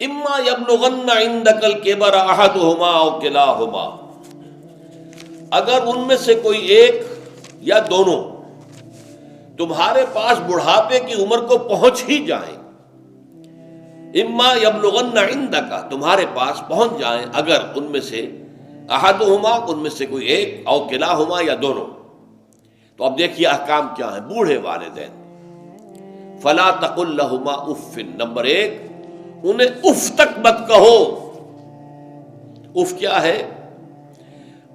اما یبلغن عندک الکبر احدہما او کلاہما، اگر ان میں سے کوئی ایک یا دونوں تمہارے پاس بڑھاپے کی عمر کو پہنچ ہی جائیں، اما یبلغن عندک تمہارے پاس پہنچ جائیں اگر ان میں سے احدہما ان میں سے کوئی ایک او کلاہما یا دونوں، تو اب دیکھیے احکام کیا ہیں بوڑھے والدین۔ فلا تقل لہما اف، نمبر ایک انہیں اف تک مت کہو۔ اف کیا ہے؟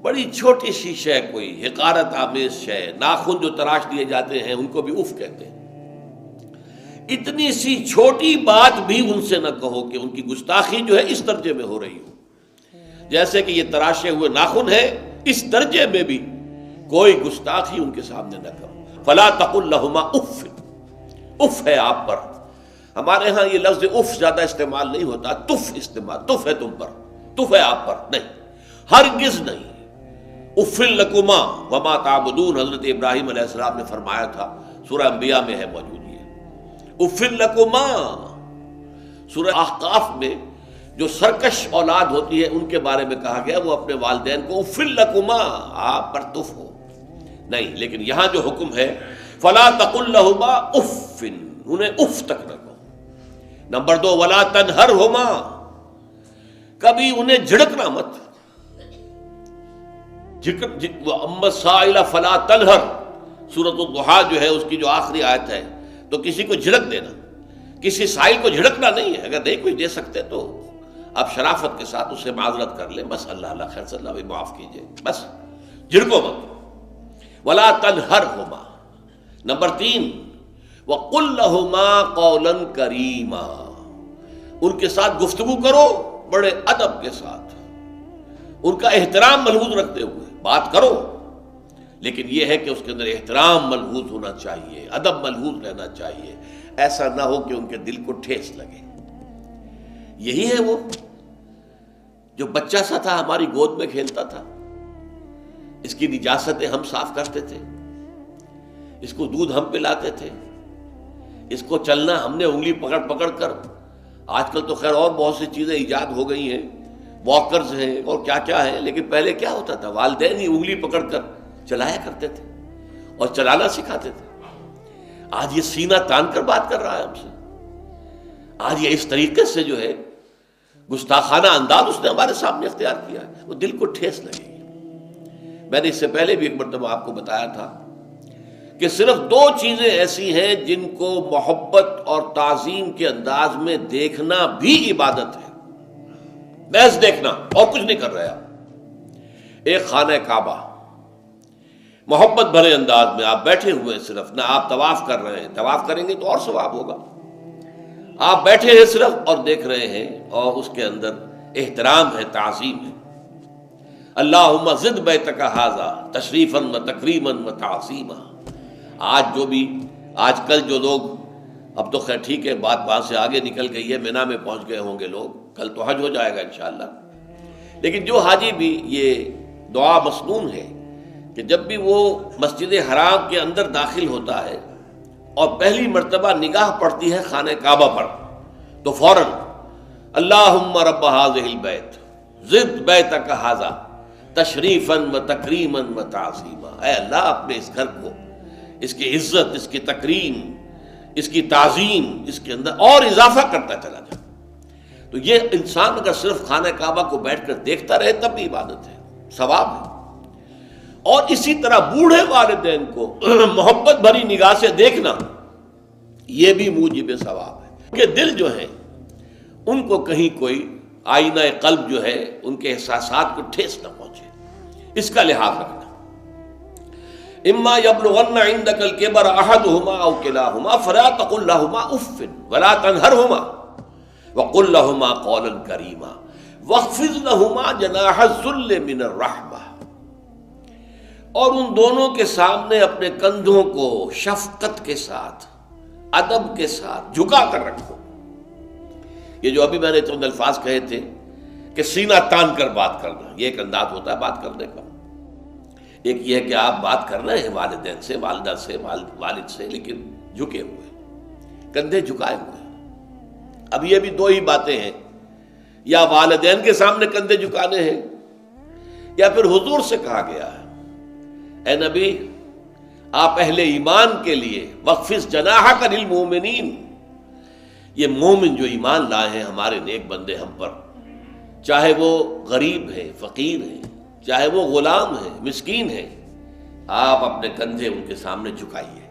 بڑی چھوٹی سی شے، کوئی حقارت آمیز شے، ناخن جو تراش دیے جاتے ہیں ان کو بھی اف کہتے ہیں۔ اتنی سی چھوٹی بات بھی ان سے نہ کہو کہ ان کی گستاخی جو ہے اس درجے میں ہو رہی ہو، جیسے کہ یہ تراشے ہوئے ناخن ہے، اس درجے میں بھی کوئی گستاخی ان کے سامنے نہ کرو۔ فلا تقل لہما اف، اف ہے آپ پر، ہمارے ہاں یہ لفظ اف زیادہ استعمال نہیں ہوتا، تف استعمال، تف ہے تم پر، تف ہے آپ پر، نہیں، ہرگز نہیں۔ اف لکما وما تعبدون، حضرت ابراہیم علیہ السلام نے فرمایا تھا، سورہ انبیاء میں ہے موجود یہ اف لکما۔ سورہ احقاف میں جو سرکش اولاد ہوتی ہے ان کے بارے میں کہا گیا وہ اپنے والدین کو اف لکما، آپ پر تف ہو، نہیں، لیکن یہاں جو حکم ہے فلا تقل لہما اف، انہیں اف تک نہ کہو۔ نمبر دو ولا تنہرہما، کبھی انہیں جھڑکنا مت۔ اما السائل فلا تنہر، سورۃ الضحیٰ جو ہے اس کی جو آخری آیت ہے، تو کسی کو جھڑک دینا، کسی سائل کو جھڑکنا نہیں ہے، اگر نہیں کچھ دے سکتے تو آپ شرافت کے ساتھ اس سے معذرت کر لیں، بس اللہ اللہ خیر صلی اللہ بھی معاف کیجئے، بس جھڑکو مت۔ ولا تنہرہما، نمبر تین وقل لہما قولا کریما، ان کے ساتھ گفتگو کرو بڑے ادب کے ساتھ، ان کا احترام ملحوظ رکھتے ہوئے بات کرو، لیکن یہ ہے کہ اس کے اندر احترام ملحوظ ہونا چاہیے، ادب ملحوظ رہنا چاہیے، ایسا نہ ہو کہ ان کے دل کو ٹھیس لگے۔ یہی ہے وہ جو بچہ سا تھا ہماری گود میں کھیلتا تھا، اس کی نجاستیں ہم صاف کرتے تھے، اس کو دودھ ہم پلاتے تھے، اس کو چلنا ہم نے انگلی پکڑ پکڑ کر، آج کل تو خیر اور بہت سی چیزیں ایجاد ہو گئی ہیں، واکرز ہیں اور کیا کیا ہے، لیکن پہلے کیا ہوتا تھا، والدین ہی انگلی پکڑ کر چلایا کرتے تھے اور چلانا سکھاتے تھے۔ آج یہ سینہ تان کر بات کر رہا ہے ہم سے، آج یہ اس طریقے سے جو ہے گستاخانہ انداز اس نے ہمارے سامنے اختیار کیا ہے، وہ دل کو ٹھیس لگے گی۔ میں نے اس سے پہلے بھی ایک مرتبہ آپ کو بتایا تھا کہ صرف دو چیزیں ایسی ہیں جن کو محبت اور تعظیم کے انداز میں دیکھنا بھی عبادت ہے، محض دیکھنا اور کچھ نہیں کر رہا۔ ایک خانہ کعبہ، محبت بھرے انداز میں آپ بیٹھے ہوئے، صرف نہ آپ طواف کر رہے ہیں، طواف کریں گے تو اور ثواب ہوگا، آپ بیٹھے ہیں صرف اور دیکھ رہے ہیں، اور اس کے اندر احترام ہے، تعظیم ہے۔ اللہم زد بیتک ھذا تشریفا و تکریما و تعظیما۔ آج کل جو لوگ، اب تو خیر ٹھیک ہے بات وہاں سے آگے نکل گئی ہے، مینا میں پہنچ گئے ہوں گے لوگ، کل تو حج ہو جائے گا انشاءاللہ، لیکن جو حاجی بھی یہ دعا مسنون ہے کہ جب بھی وہ مسجد حرام کے اندر داخل ہوتا ہے اور پہلی مرتبہ نگاہ پڑتی ہے خانہ کعبہ پر، تو فوراً اللہم رب ھذہ البیت زد بیتک ھذا تشریفا و تکریما و تعظیما، اے اللہ اپنے اس گھر کو، اس کی عزت، اس کی تکریم، اس کی تعظیم، اس کے اندر اور اضافہ کرتا چلا جائے۔ تو یہ انسان اگر صرف خانہ کعبہ کو بیٹھ کر دیکھتا رہے تب بھی عبادت ہے، ثواب ہے۔ اور اسی طرح بوڑھے والدین کو محبت بھری نگاہ سے دیکھنا، یہ بھی موجب ثواب ہے کہ دل جو ہے ان کو کہیں کوئی آئینہ قلب جو ہے ان کے احساسات کو ٹھیس نہ پہنچے، اس کا لحاظ رکھنا۔ اما یبلغن عندک الکبر احدہما او کلاہما فلا تقل لہما اف ولا تنہرہما وقل لہما قولا کریما واخفض لہما جناح الذل من الرحمہ، اور ان دونوں کے سامنے اپنے کندھوں کو شفقت کے ساتھ، ادب کے ساتھ جھکا کر رکھو۔ یہ جو ابھی میں نے چند الفاظ کہے تھے کہ سینہ تان کر بات کرنا، یہ ایک انداز ہوتا ہے بات کرنے کا۔ ایک یہ ہے کہ آپ بات کر رہے ہیں والدین سے، والدہ سے، والد سے، لیکن جھکے ہوئے، کندھے جھکائے ہوئے۔ اب یہ بھی دو ہی باتیں ہیں یا والدین کے سامنے کندھے جھکانے ہیں، یا پھر حضور سے کہا گیا ہے اے نبی آپ اہل ایمان کے لیے وخفض جناحک للمؤمنین، یہ مومن جو ایمان لائے ہیں ہمارے نیک بندے ہم پر، چاہے وہ غریب ہیں، فقیر ہیں، چاہے وہ غلام ہیں، مسکین ہیں، آپ اپنے کندھے ان کے سامنے جھکائیے۔